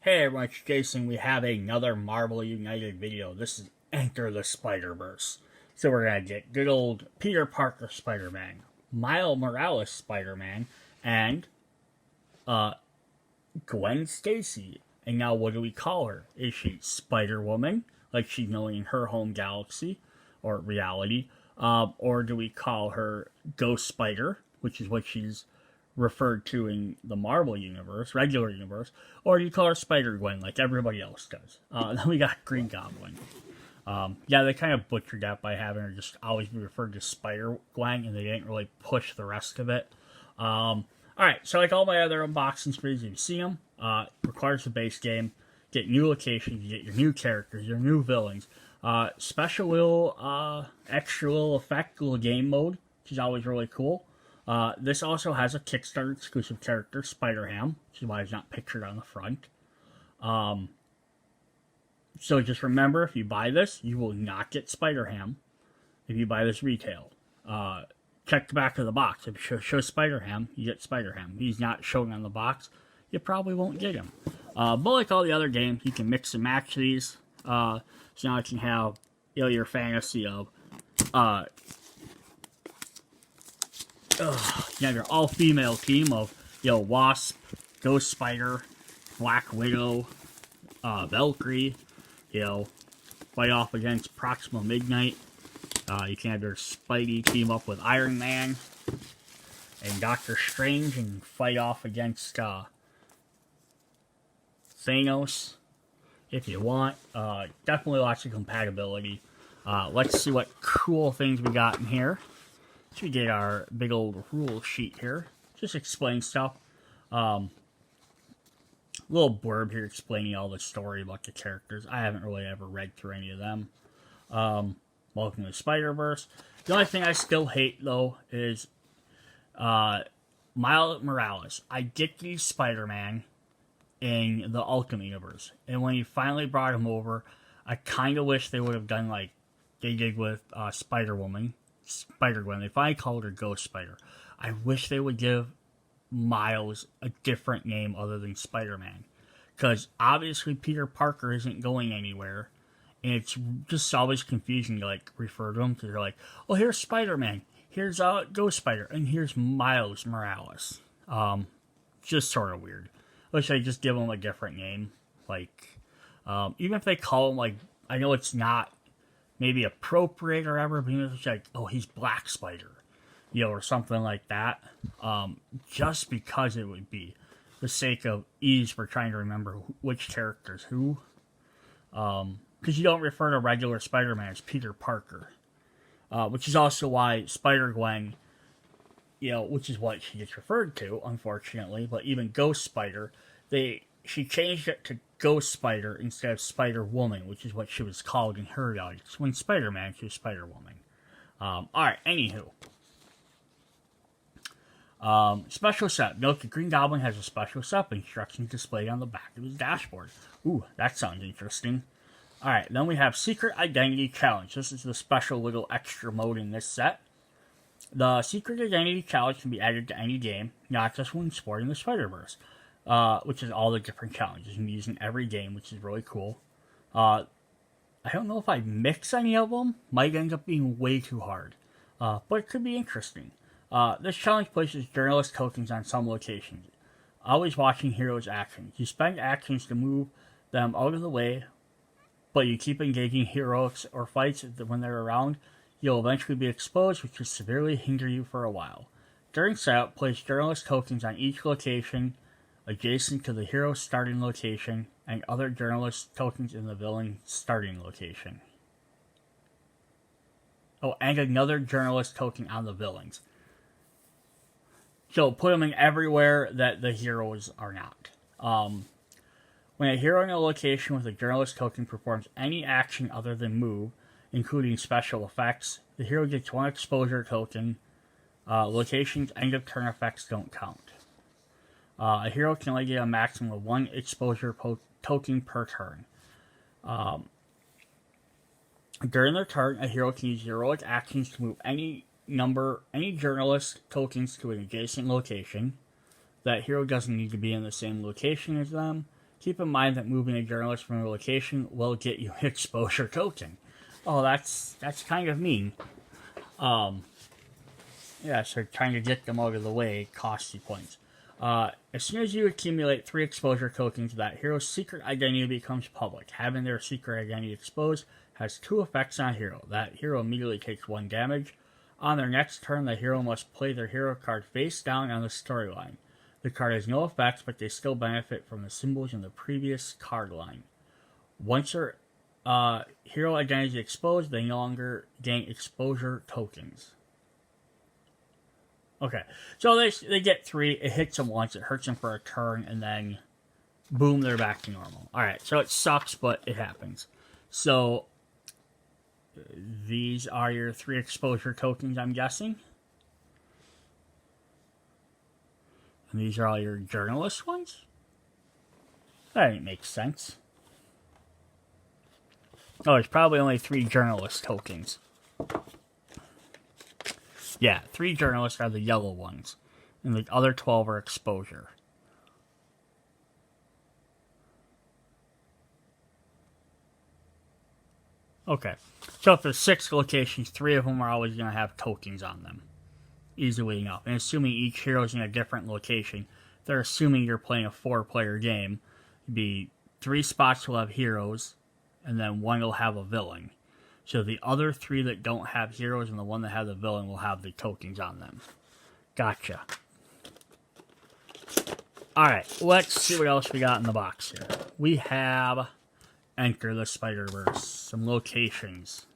Hey everyone, it's Jason. We have another Marvel United video. This is Enter the Spider-Verse. So we're going to get good old Peter Parker Spider-Man, Miles Morales Spider-Man, and Gwen Stacy. And now what do we call her? Is she Spider-Woman, like she's known in her home galaxy, or reality? Or do we call her Ghost Spider, which is what she's referred to in the Marvel universe, regular universe, or do you call her Spider-Gwen like everybody else does? Then we got Green Goblin. Yeah, they kind of butchered that by having her just always be referred to Spider-Gwen, and they didn't really push the rest of it. Alright, so like all my other unboxing videos, you see them, requires the base game, get new locations, you get your new characters, your new villains, special little, extra little effect, little game mode, which is always really cool. This also has a Kickstarter exclusive character, Spider-Ham, which is why it's not pictured on the front. So just remember, if you buy this, you will not get Spider-Ham if you buy this retail. Check the back of the box. If it shows Spider-Ham, you get Spider-Ham. If he's not shown on the box, you probably won't get him. But like all the other games, you can mix and match these. So now you can have, your fantasy of, you have your all-female team of, Wasp, Ghost Spider, Black Widow, Valkyrie, fight off against Proxima Midnight. You can have your Spidey team up with Iron Man and Doctor Strange and fight off against, Thanos, if you want. Definitely lots of compatibility. Let's see what cool things we got in here. So we get our big old rule sheet here. Just explain stuff. Little blurb here explaining all the story about the characters. I haven't really ever read through any of them. Welcome to Spider-Verse. The only thing I still hate, though, is Miles Morales. I get these Spider-Man in the Ultimate Universe. And when you finally brought him over, I kind of wish they would have done like they did with Spider-Woman. Spider-Gwen. They finally called her Ghost Spider. I wish they would give Miles a different name other than Spider-Man. Because obviously Peter Parker isn't going anywhere. And it's just always confusing to like refer to him. Because they're like, oh, here's Spider-Man. Here's Ghost Spider. And here's Miles Morales. Just sort of weird. Wish they just give him a different name. Like, even if they call him like, I know it's not maybe appropriate or ever, but it's like, oh, he's Black Spider, or something like that. Just because it would be the sake of ease for trying to remember which character's who. Because you don't refer to regular Spider-Man as Peter Parker. Which is also why Spider-Gwen, which is what she gets referred to, unfortunately, but even Ghost Spider, she changed it to Ghost Spider instead of Spider-Woman, which is what she was called in her reality. When Spider-Man, she was Spider-Woman. Alright, anywho. Special set. Note the Green Goblin has a special set instructions displayed on the back of his dashboard. Ooh, that sounds interesting. Alright, then we have Secret Identity Challenge. This is the special little extra mode in this set. The Secret Identity Challenge can be added to any game, not just when sporting the Spider-Verse. Which is all the different challenges you can use in every game, which is really cool. I don't know if I mix any of them. Might end up being way too hard. But it could be interesting. This challenge places journalist tokens on some locations. Always watching heroes' actions. You spend actions to move them out of the way, but you keep engaging heroes or fights when they're around. You'll eventually be exposed, which could severely hinder you for a while. During setup, place journalist tokens on each location adjacent to the hero's starting location, and other journalist tokens in the villain's starting location. Oh, and another journalist token on the villains. So put them in everywhere that the heroes are not. When a hero in a location with a journalist token performs any action other than move, including special effects, the hero gets one exposure token. Locations end of turn effects don't count. A hero can only get a maximum of one exposure token per turn. During their turn, a hero can use heroic actions to move any journalist tokens to an adjacent location. That hero doesn't need to be in the same location as them. Keep in mind that moving a journalist from a location will get you an exposure token. Oh, that's kind of mean. Yeah, so trying to get them out of the way costs you points. As soon as you accumulate 3 exposure tokens, that hero's secret identity becomes public. Having their secret identity exposed has 2 effects on a hero. That hero immediately takes 1 damage. On their next turn, the hero must play their hero card face down on the storyline. The card has no effects, but they still benefit from the symbols in the previous card line. Once their hero identity is exposed, they no longer gain exposure tokens. Okay, so they get 3, it hits them once, it hurts them for a turn, and then boom, they're back to normal. Alright, so it sucks, but it happens. So, these are your 3 exposure tokens, I'm guessing. And these are all your journalist ones? That makes sense. Oh, it's probably only 3 journalist tokens. Yeah, 3 journalists are the yellow ones, and the other 12 are exposure. Okay, so if there's 6 locations, 3 of them are always going to have tokens on them. Easily enough. And assuming each hero is in a different location, they're assuming you're playing a 4-player game. It'd be 3 spots will have heroes, and then 1 will have a villain. So the other 3 that don't have heroes and the 1 that has the villain will have the tokens on them. Gotcha. Alright, let's see what else we got in the box here. We have Enter the Spider-Verse. Some locations.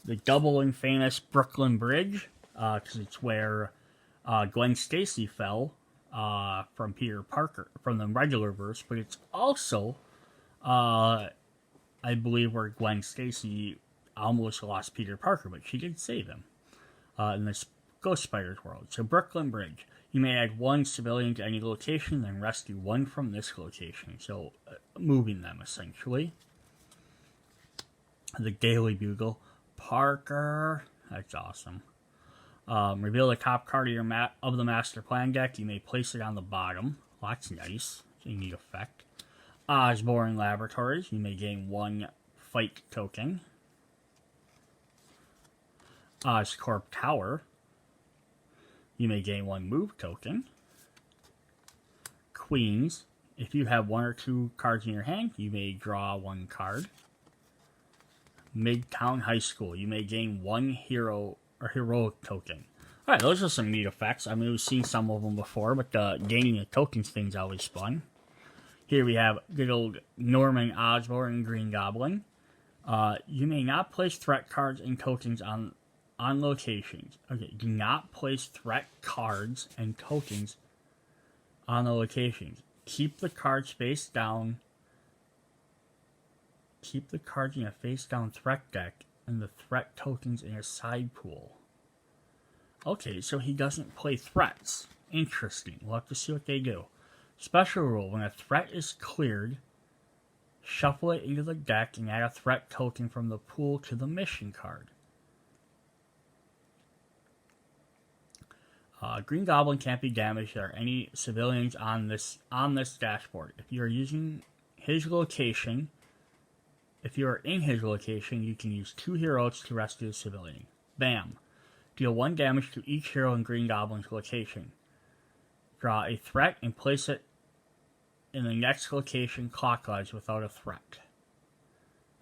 The double and famous Brooklyn Bridge, because it's where Gwen Stacy fell from Peter Parker, from the regular verse, but it's also... I believe where Gwen Stacy almost lost Peter Parker, but she did save him in this Ghost Spider's world. So Brooklyn Bridge. You may add 1 civilian to any location, then rescue 1 from this location. So moving them, essentially. The Daily Bugle. Parker. That's awesome. Reveal the top card of the Master Plan deck. You may place it on the bottom. Well, that's nice. It's a neat effect. Osborne Laboratories, you may gain 1 fight token. Oscorp Tower, you may gain 1 move token. Queens, if you have 1 or 2 cards in your hand, you may draw 1 card. Midtown High School, you may gain 1 hero or heroic token. Alright, those are some neat effects. I mean, we've seen some of them before, but gaining the tokens thing's always fun. Here we have good old Norman Osborn and Green Goblin. You may not place threat cards and tokens on locations. Okay, do not place threat cards and tokens on the locations. Keep the cards face down. Keep the cards in a face down threat deck and the threat tokens in a side pool. Okay, so he doesn't play threats. Interesting. We'll have to see what they do. Special rule, when a threat is cleared, shuffle it into the deck and add a threat token from the pool to the mission card. Green Goblin can't be damaged. There are any civilians on this dashboard. If you are using his location, if you are in his location, you can use 2 heroes to rescue a civilian. Bam. Deal 1 damage to each hero in Green Goblin's location. Draw a threat and place it in the next location clockwise without a threat.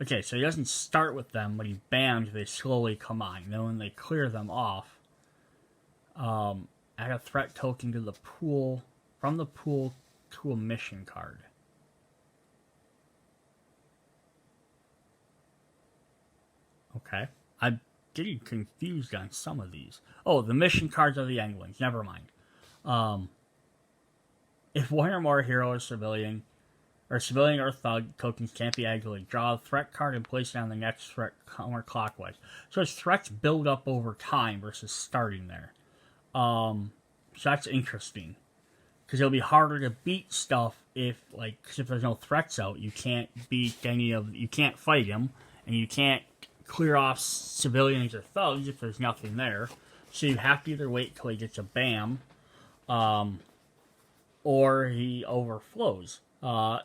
Okay, so he doesn't start with them, but he bams, they slowly come on. And then when they clear them off, add a threat token to the pool, from the pool to a mission card. Okay. I'm getting confused on some of these. Oh, the mission cards are the endlings. Never mind. If 1 or more hero or civilian or thug tokens can't be added, draw a threat card and place it on the next threat counterclockwise. So his threats build up over time versus starting there. So that's interesting. Because it'll be harder to beat stuff if there's no threats out, you can't you can't fight him, and you can't clear off civilians or thugs if there's nothing there. So you have to either wait till he gets a bam, or he overflows.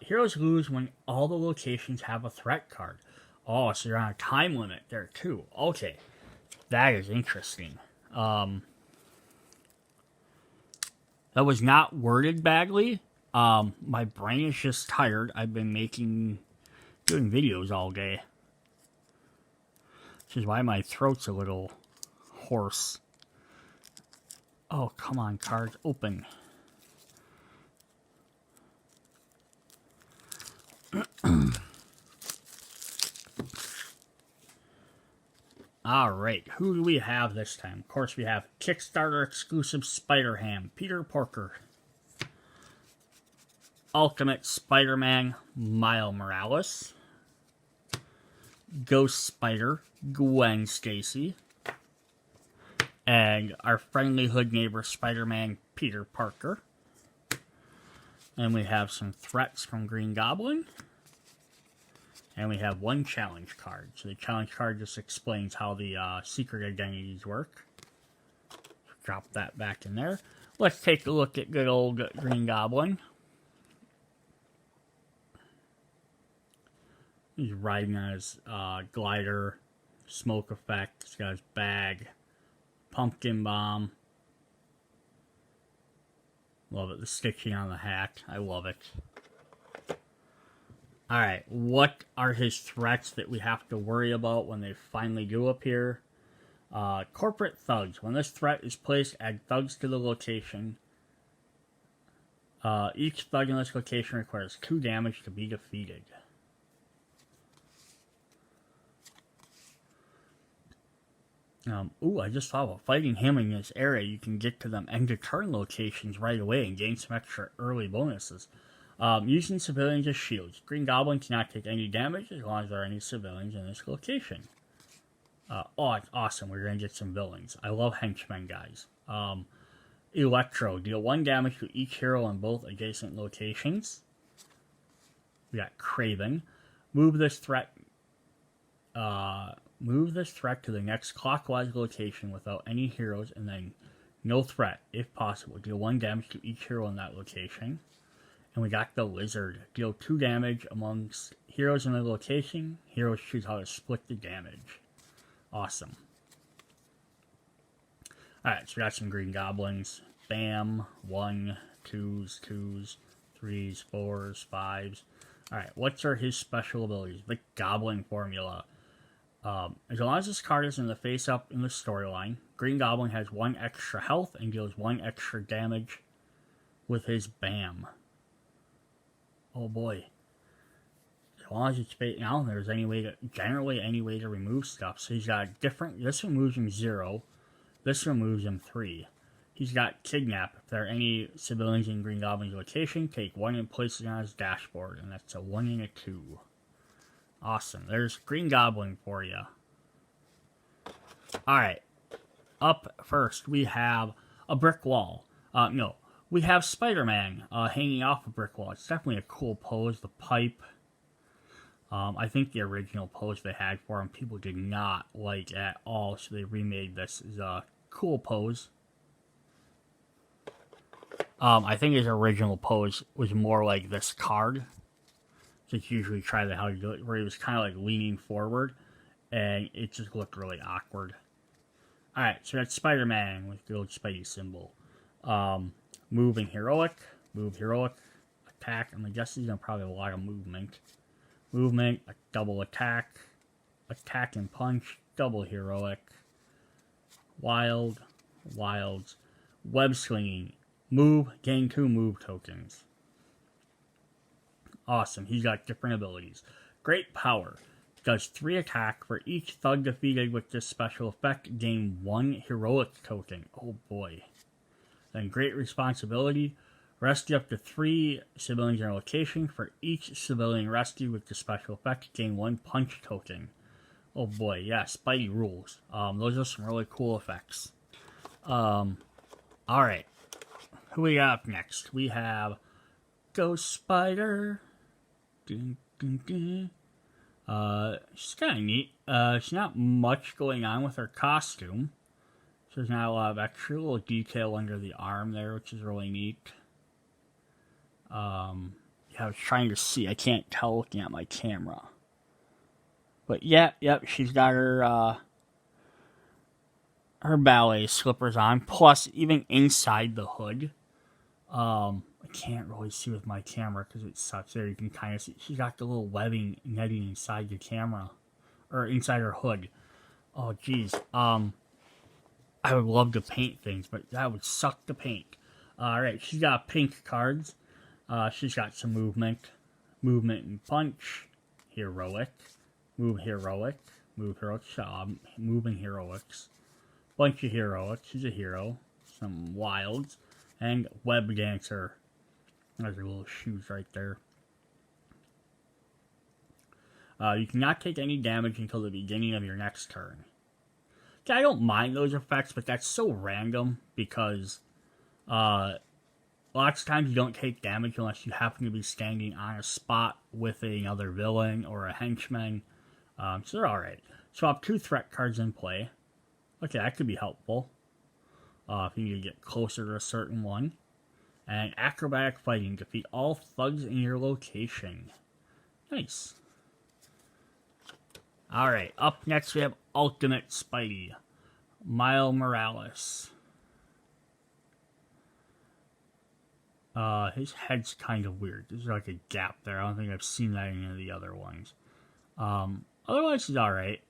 Heroes lose when all the locations have a threat card. Oh, so you're on a time limit there too. Okay, that is interesting. That was not worded badly. My brain is just tired. I've been doing videos all day. Which is why my throat's a little hoarse. Oh, come on, cards, open. Alright, who do we have this time? Of course, we have Kickstarter exclusive Spider-Ham, Peter Parker. Ultimate Spider-Man, Miles Morales. Ghost Spider, Gwen Stacy. And our friendly hood neighbor Spider-Man, Peter Parker. And we have some threats from Green Goblin. And we have one challenge card. So the challenge card just explains how the secret identities work. Drop that back in there. Let's take a look at good old Green Goblin. He's riding on his glider, smoke effect. He's got his bag, pumpkin bomb. Love it. The stitching on the hat. I love it. Alright, what are his threats that we have to worry about when they finally do appear? Corporate thugs. When this threat is placed, add thugs to the location. Each thug in this location requires 2 damage to be defeated. I just thought about fighting him in this area. You can get to them end-of-turn locations right away and gain some extra early bonuses. Using civilians as shields. Green Goblin cannot take any damage as long as there are any civilians in this location. It's awesome. We're going to get some villains. I love henchmen, guys. Electro. Deal 1 damage to each hero in both adjacent locations. We got Craven. Move this threat to the next clockwise location without any heroes, and then no threat, if possible. Deal 1 damage to each hero in that location. And we got the Lizard. Deal 2 damage amongst heroes in the location. Heroes choose how to split the damage. Awesome. Alright, so we got some Green Goblins. Bam. 1, 2s, 3s, 4s, 5s. Alright, what's his special abilities? The Goblin formula. As long as this card is in the face-up in the storyline, Green Goblin has 1 extra health and deals 1 extra damage with his Bam. Oh boy. As long as it's face down, there's generally any way to remove stuff. So he's got this removes him 0, this removes him 3. He's got Kidnap. If there are any civilians in Green Goblin's location, take 1 and place it on his dashboard, and that's a 1 and a 2. Awesome. There's Green Goblin for you. Alright. Up first, we have a brick wall. We have Spider-Man hanging off a brick wall. It's definitely a cool pose. The pipe. I think the original pose they had for him, people did not like at all, so they remade this as a cool pose. I think his original pose was more like this card. Just usually try how to do it, where he was kind of like leaning forward, and it just looked really awkward. Alright, so that's Spider-Man with the old Spidey symbol. Move and heroic. Move heroic. Attack. I'm guessing he's going to probably have a lot of movement. Movement. A double attack. Attack and punch. Double heroic. Wild. Wilds. Web slinging. Move. Gain 2 move tokens. Awesome. He's got different abilities. Great power. Does 3 attack for each thug defeated with this special effect. Gain 1 heroic token. Oh boy. Then great responsibility. Rescue up to 3 civilians in a location. For each civilian rescue with the special effect, gain 1 punch token. Oh boy, yeah, Spidey rules. Those are some really cool effects. Alright. Who we got up next? We have Ghost Spider. Dun, dun, dun. She's kind of neat. There's not much going on with her costume. So there's not a lot of extra little detail under the arm there, which is really neat. I was trying to see. I can't tell looking at my camera. But yeah, yep, she's got her ballet slippers on. Plus, even inside the hood, I can't really see with my camera because it sucks. There, you can kind of see she's got the little webbing netting inside the camera or inside her hood. Oh, geez. I would love to paint things, but that would suck to paint. Alright, she's got pink cards. She's got some movement and punch, heroic, move heroic, move heroics, moving heroics, bunch of heroics. She's a hero, some wilds, and web dancer. There's her little shoes right there. You cannot take any damage until the beginning of your next turn. Okay, I don't mind those effects, but that's so random because lots of times you don't take damage unless you happen to be standing on a spot with another villain or a henchman. So they're alright. So I have 2 threat cards in play. Okay, that could be helpful. If you need to get closer to a certain one. And acrobatic fighting. Defeat all thugs in your location. Nice. Alright, up next we have Ultimate Spidey. Miles Morales. His head's kind of weird. There's like a gap there. I don't think I've seen that in any of the other ones. Otherwise, he's alright.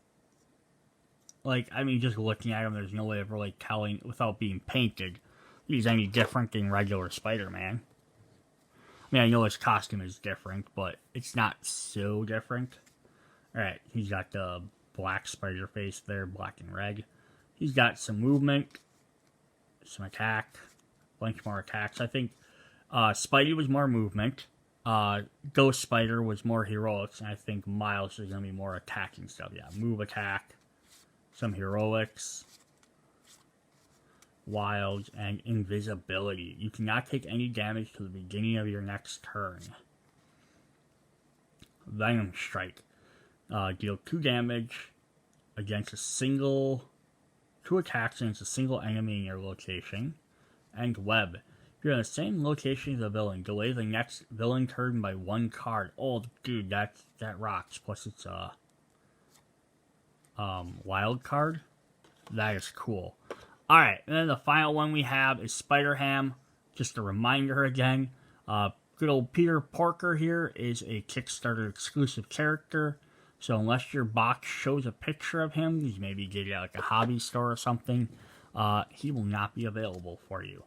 Like, I mean, just looking at him, there's no way of really telling, without being painted, he's any different than regular Spider-Man. I mean, I know his costume is different, but it's not so different. Alright, he's got the black spider face there, black and red. He's got some movement, some attack, a bunch more attacks. I think Spidey was more movement. Ghost Spider was more heroics, and I think Miles is going to be more attacking stuff. Yeah, move, attack, some heroics, wilds, and invisibility. You cannot take any damage to the beginning of your next turn. Venom Strike. Deal 2 damage against 2 attacks against a single enemy in your location. And web. If you're in the same location as the villain, delay the next villain turn by 1 card. Oh, dude, that rocks. Plus it's a wild card. That is cool. Alright, and then the final one we have is Spider-Ham. Just a reminder again. Good old Peter Parker here is a Kickstarter exclusive character. So unless your box shows a picture of him, you maybe get it at like a hobby store or something, he will not be available for you.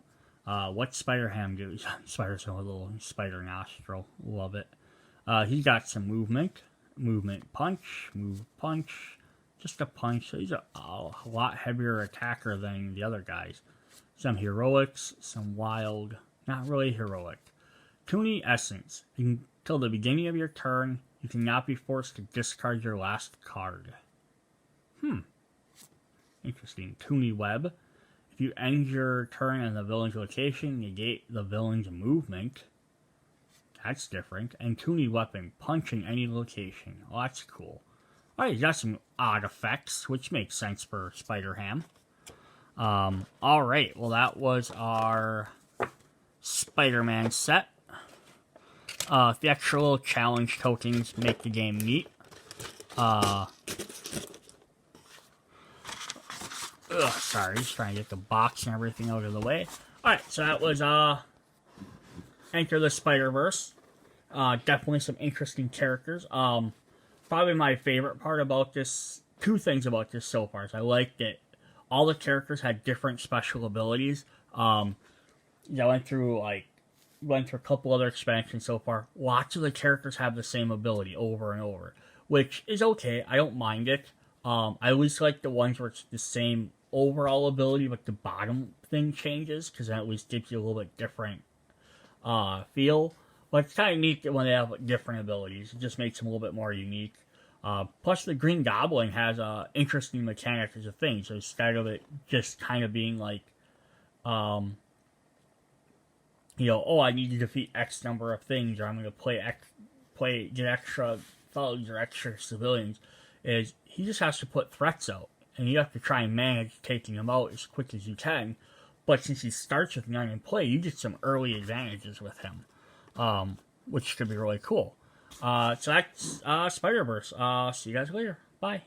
What Spider-Ham do? Spider's a little spider nostril. Love it. He's got some movement. Movement punch. Move punch. Just a punch. So he's a lot heavier attacker than the other guys. Some heroics. Some wild. Not really heroic. Toonie Essence. Until the beginning of your turn, you cannot be forced to discard your last card. Interesting. Toonie Web. If you end your turn in the villain's location, negate the villain's movement. That's different. And Toonie Weapon. Punch in any location. Oh, that's cool. Alright, you got some odd effects, which makes sense for Spider-Ham. Alright, well that was our Spider-Man set. The extra little challenge tokens make the game neat. Sorry, just trying to get the box and everything out of the way. Alright, so that was Enter the Spider-Verse. Definitely some interesting characters. Probably my favorite part about this, 2 things about this so far, is I liked that all the characters had different special abilities. I went through a couple other expansions so far. Lots of the characters have the same ability over and over, which is okay. I don't mind it. I always like the ones where it's the same overall ability, but the bottom thing changes, because that at least gives you a little bit different feel. But it's kind of neat that when they have different abilities, it just makes them a little bit more unique. Plus, the Green Goblin has an interesting mechanic as a thing. So instead of it just kind of being like, I need to defeat X number of things, or I'm going to get extra thugs or extra civilians, is he just has to put threats out, and you have to try and manage taking them out as quick as you can. But since he starts with none in play, you get some early advantages with him. which could be really cool. So that's Spider-Verse. See you guys later. Bye.